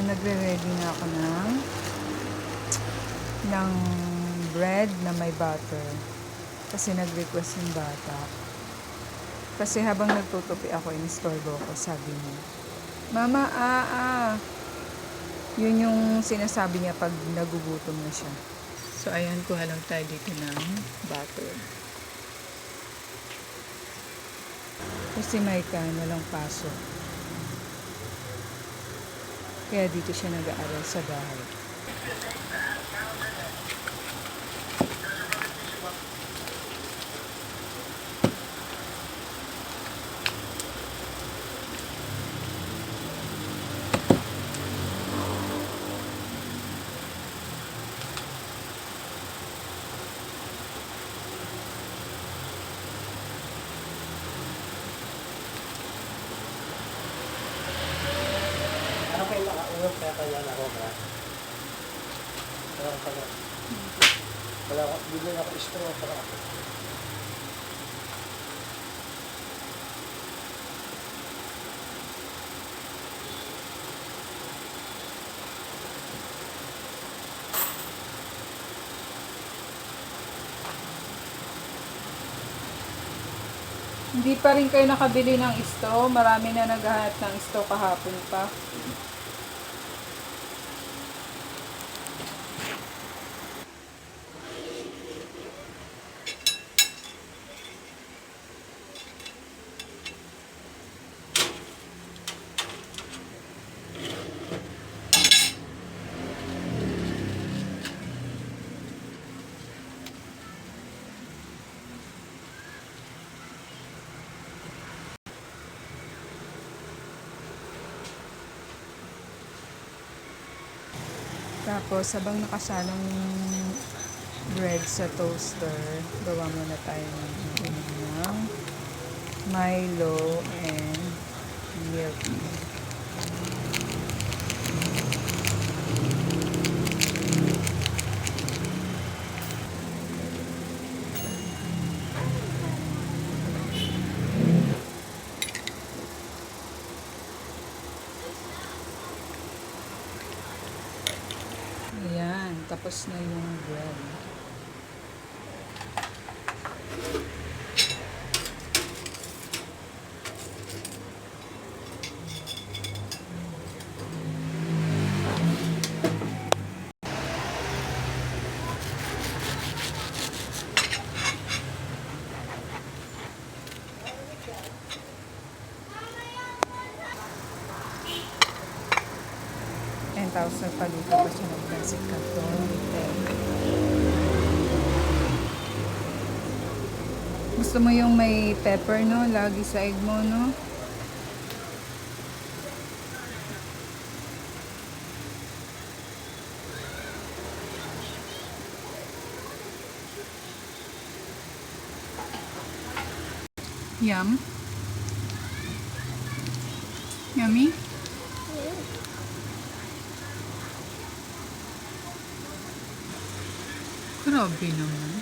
Ayan, nagre-ready na ako ng bread na may butter. Kasi nag-request yung bata. Kasi habang nagtutupi ako, inistorbo ko, sabi niya, Mama, Yun yung sinasabi niya pag nagugutom na siya. So, ayan, kuha lang tayo dito ng butter. Kasi Maika, walang pasok. Kaya dito siya nag-aaral sa bahay. Ano kayo nakaulog kaya kaya ako ba? Wala ako, bigyan ako straw para ako. Hindi pa rin kayo nakabili ng straw. Marami na naghahanap ng straw kahapon pa. Tapos, habang nakasalong bread sa toaster, gawa muna tayo ng Milo and milk. Ayan, tapos na yung bread. Tapos nagpaluto pa siya ng plastic carton. Gusto mo yung may pepper, no? Lagi sa egg mo, no? Yum. Yummy? Grabe naman.